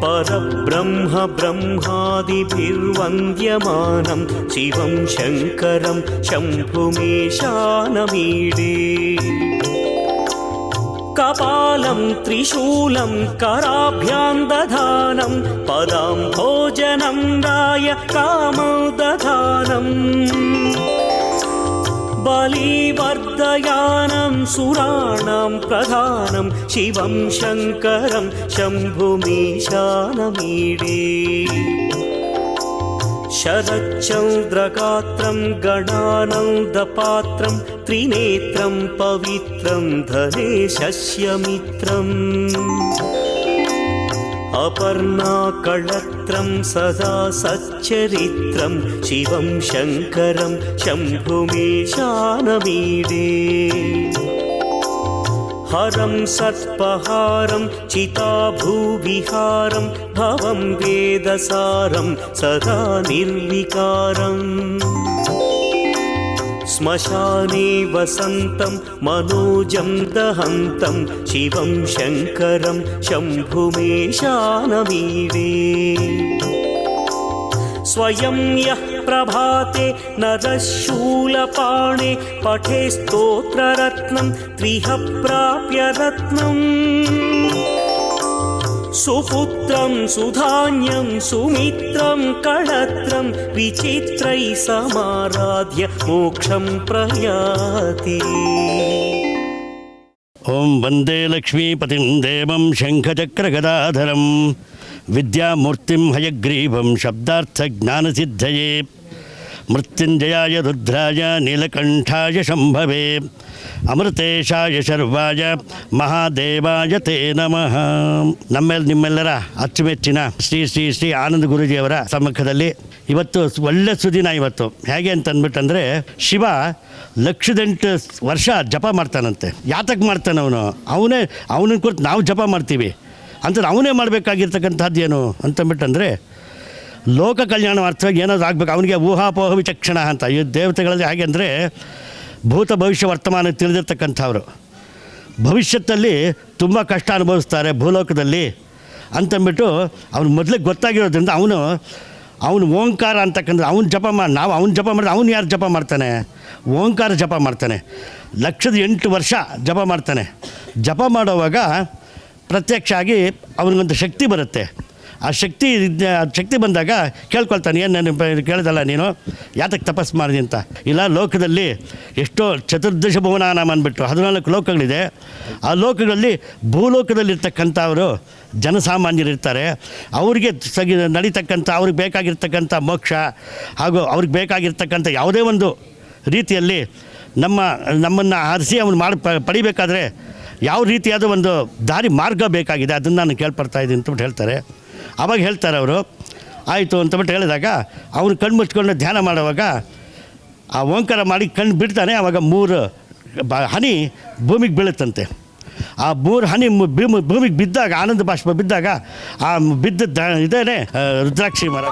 परब्रह्म ब्रह्मादिभिर्वन्द्यमानं शिवं शङ्करं शम्भुमीशानमीडे कपालं त्रिशूलं कराभ्यां दधानं पदाम्भोजनं राय कामौ दधानम् बलिवर्धयानं सुराणां प्रधानं शिवं शङ्करं शम्भुमीशानमीडे शरच्चन्द्रगात्रं गणानन्दपात्रं त्रिनेत्रं पवित्रं धनेशस्य मित्रम् अपर्णाकळत्रं सदा सच्चरित्रं शिवं शङ्करं शम्भुमीशानमीडे हरं सत्पहारं चिताभूविहारं भवं वेदसारं सदा निर्विकारम् श्मशाने वसन्तं मनोजं दहन्तं शिवं शङ्करं शम्भुमीशानमीडे स्वयं यः प्रभाते नरशूलपाणे पठे स्तोत्ररत्नं त्रिह प्राप्य रत्नम् सुपुत्रं सुधान्यं सुमित्रं कळत्रं विचित्रैः समाराध्य मोक्षं प्रयाति। ओं वंदे लक्ष्मीपतिं देवं शंखचक्रगदाधरं विद्यामूर्तिं हयग्रीवं शब्दार्थज्ञानसिद्धये मृत्युंजयाय रुद्राय नीलकंठाय शंभवे ಅಮೃತೇಶಾಯ ಶರ್ವಾಯ ಮಹಾದೇವಾಯ ತೇ ನಮಃ. ನಿಮ್ಮೆಲ್ಲರ ಅಚ್ಚುಮೆಚ್ಚಿನ ಶ್ರೀ ಶ್ರೀ ಶ್ರೀ ಆನಂದ ಗುರೂಜಿಯವರ ಸಮ್ಮುಖದಲ್ಲಿ ಇವತ್ತು ಒಳ್ಳೆ ಸುದಿನ. ಇವತ್ತು ಹೇಗೆ ಅಂತಂದ್ಬಿಟ್ಟಂದರೆ ಶಿವ 108 ವರ್ಷ ಜಪ ಮಾಡ್ತಾನಂತೆ. ಯಾತಕ್ಕೆ ಮಾಡ್ತಾನೆ ಅವನನ್ನ ಕುರಿತು ನಾವು ಜಪ ಮಾಡ್ತೀವಿ ಅಂತ ಅವನೇ ಮಾಡಬೇಕಾಗಿರ್ತಕ್ಕಂಥದ್ದು ಏನು ಅಂತಂದ್ಬಿಟ್ಟಂದರೆ ಲೋಕ ಕಲ್ಯಾಣಾರ್ಥವಾಗಿ ಏನಾದರೂ ಆಗಬೇಕು. ಅವನಿಗೆ ಊಹಾಪೋಹ ವಿಚಕ್ಷಣ ಅಂತ ಈ ದೇವತೆಗಳಲ್ಲಿ ಹಾಗೆ ಅಂದರೆ ಭೂತ ಭವಿಷ್ಯ ವರ್ತಮಾನ ತಿಳಿದಿರ್ತಕ್ಕಂಥವ್ರು ಭವಿಷ್ಯದಲ್ಲಿ ತುಂಬ ಕಷ್ಟ ಅನುಭವಿಸ್ತಾರೆ ಭೂಲೋಕದಲ್ಲಿ ಅಂತಂದ್ಬಿಟ್ಟು ಅವ್ನು ಮೊದಲಿಗೆ ಗೊತ್ತಾಗಿರೋದ್ರಿಂದ ಅವನು ಓಂಕಾರ ಅಂತಕ್ಕಂಥ ಅವ್ನು ಜಪ ಮಾಡಿ ನಾವು ಅವ್ನು ಜಪ ಮಾಡಿದ್ರೆ ಅವ್ನು ಯಾರು ಜಪ ಮಾಡ್ತಾನೆ? ಓಂಕಾರ ಜಪ ಮಾಡ್ತಾನೆ. 108 ವರ್ಷ ಜಪ ಮಾಡ್ತಾನೆ. ಜಪ ಮಾಡೋವಾಗ ಪ್ರತ್ಯಕ್ಷ ಆಗಿ ಅವನಿಗೊಂದು ಶಕ್ತಿ ಬರುತ್ತೆ. ಆ ಶಕ್ತಿ ಬಂದಾಗ ಕೇಳ್ಕೊಳ್ತಾನೆ, ಏನು ನಾನು ಕೇಳ್ದಲ್ಲ ನೀನು ಯಾತಕ್ಕೆ ತಪಸ್ಸು ಮಾಡಿದೆ ಅಂತ. ಇಲ್ಲ ಲೋಕದಲ್ಲಿ ಎಷ್ಟೋ ಚತುರ್ದಶ ಭುವನಾನಾಮ ಅಂದ್ಬಿಟ್ಟು 14 ಲೋಕಗಳಿದೆ. ಆ ಲೋಕಗಳಲ್ಲಿ ಭೂಲೋಕದಲ್ಲಿರ್ತಕ್ಕಂಥವರು ಜನಸಾಮಾನ್ಯರಿರ್ತಾರೆ. ಅವರಿಗೆ ನಡೀತಕ್ಕಂಥ ಅವ್ರಿಗೆ ಬೇಕಾಗಿರ್ತಕ್ಕಂಥ ಮೋಕ್ಷ ಹಾಗೂ ಅವ್ರಿಗೆ ಬೇಕಾಗಿರ್ತಕ್ಕಂಥ ಯಾವುದೇ ಒಂದು ರೀತಿಯಲ್ಲಿ ನಮ್ಮನ್ನು ಆರಿಸಿ ಅವನು ಪಡಿಬೇಕಾದ್ರೆ ಯಾವ ರೀತಿಯಾದ ಒಂದು ದಾರಿ ಮಾರ್ಗ ಬೇಕಾಗಿದೆ, ಅದನ್ನು ನಾನು ಕೇಳ್ಪಡ್ತಾಯಿದ್ದೀನಿ ಅಂತಬಿಟ್ಟು ಹೇಳ್ತಾರೆ. ಆವಾಗ ಹೇಳ್ತಾರೆ ಅವರು ಆಯಿತು ಅಂತಬಿಟ್ಟು ಹೇಳಿದಾಗ ಅವನು ಕಣ್ಣು ಮುಚ್ಕೊಂಡು ಧ್ಯಾನ ಮಾಡುವಾಗ ಆ ಓಂಕಾರ ಮಾಡಿ ಕಣ್ಣು ಬಿಡ್ತಾನೆ. ಆವಾಗ 3 ಹನಿ ಭೂಮಿಗೆ ಬೀಳುತ್ತಂತೆ. ಆ 3 ಹನಿ ಭೂಮಿಗೆ ಬಿದ್ದಾಗ ಆನಂದ ಬಾಷ್ಪ ಬಿದ್ದಾಗ ಆ ಬಿದ್ದ ಇದೇನೆ ರುದ್ರಾಕ್ಷಿ ಮರ.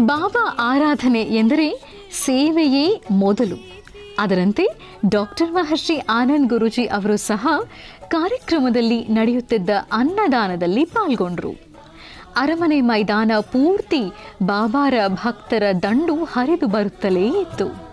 ಬಾಬಾ ಆರಾಧನೆ ಎಂದರೆ ಸೇವೆಯೇ ಮೊದಲು. ಅದರಂತೆ ಡಾಕ್ಟರ್ ಮಹರ್ಷಿ ಆನಂದ್ ಗುರೂಜಿ ಅವರು ಸಹ ಕಾರ್ಯಕ್ರಮದಲ್ಲಿ ನಡೆಯುತ್ತಿದ್ದ ಅನ್ನದಾನದಲ್ಲಿ ಪಾಲ್ಗೊಂಡ್ರು. ಅರಮನೆ ಮೈದಾನ ಪೂರ್ತಿ ಬಾಬಾರ ಭಕ್ತರ ದಂಡು ಹರಿದು ಬರುತ್ತಲೇ ಇತ್ತು.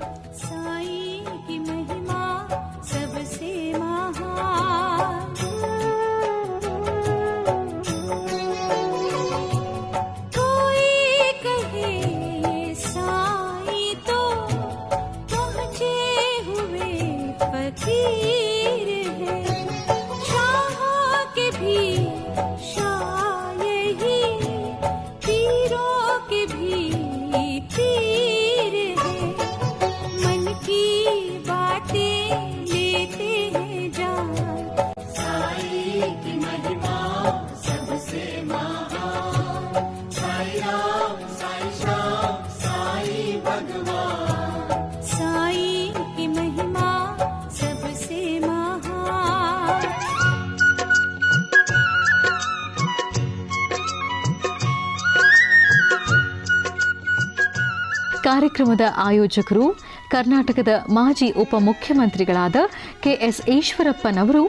ಕಾರ್ಯಕ್ರಮದ ಆಯೋಜಕರು ಕರ್ನಾಟಕದ ಮಾಜಿ ಉಪಮುಖ್ಯಮಂತ್ರಿಗಳಾದ ಕೆಎಸ್ ಈಶ್ವರಪ್ಪನವರು,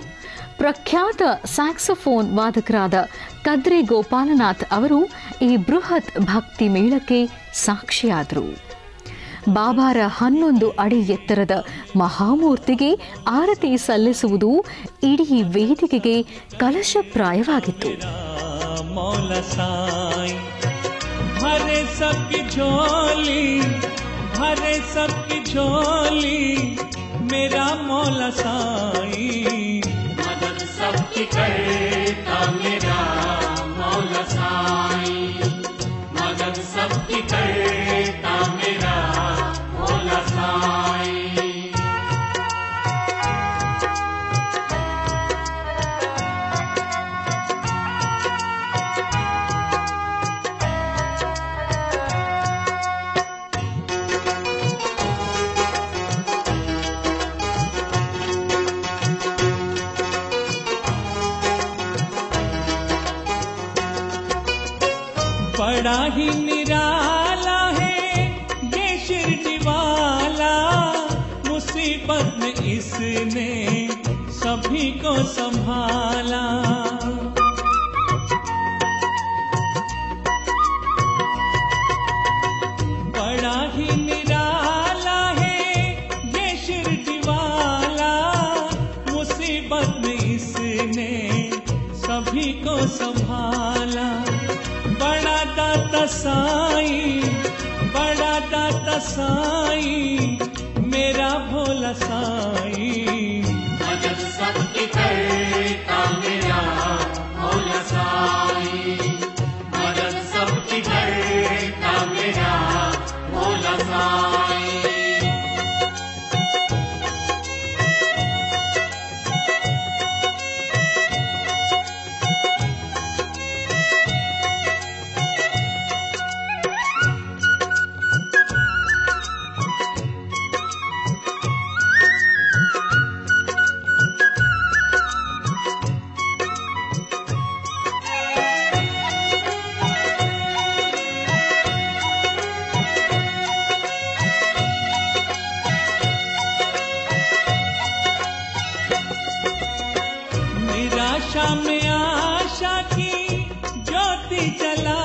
ಪ್ರಖ್ಯಾತ ಸ್ಯಾಕ್ಸೋಫೋನ್ ವಾದಕರಾದ ಕದ್ರಿ ಗೋಪಾಲನಾಥ್ ಅವರು ಈ ಬೃಹತ್ ಭಕ್ತಿ ಮೇಳಕ್ಕೆ ಸಾಕ್ಷಿಯಾದರು. ಬಾಬಾರ 11 ಅಡಿ ಎತ್ತರದ ಮಹಾಮೂರ್ತಿಗೆ ಆರತಿ ಸಲ್ಲಿಸುವುದು ಇಡೀ ವೇದಿಕೆಗೆ ಕಲಶಪ್ರಾಯವಾಗಿತ್ತು. भरे सबकी झोली, भरे सबकी झोली, मेरा मौला साई। मदद सबकी करता मेरा मौला साई, मदद सबकी करता मेरा मौला साई। बड़ा ही निराला है ये शिरडी वाला, मुसीबत में इसने सभी को संभाला। बड़ा ही निराला है ये शिरडी वाला, मुसीबत में इसने सभी को संभाला। बड़ा दाता साई, बड़ा दाता साई, मेरा भोला साई। मदद सबकी करता मेरा भोला साई, मदद सबकी करता मेरा भोला साई। निराशा में आशा की ज्योति जला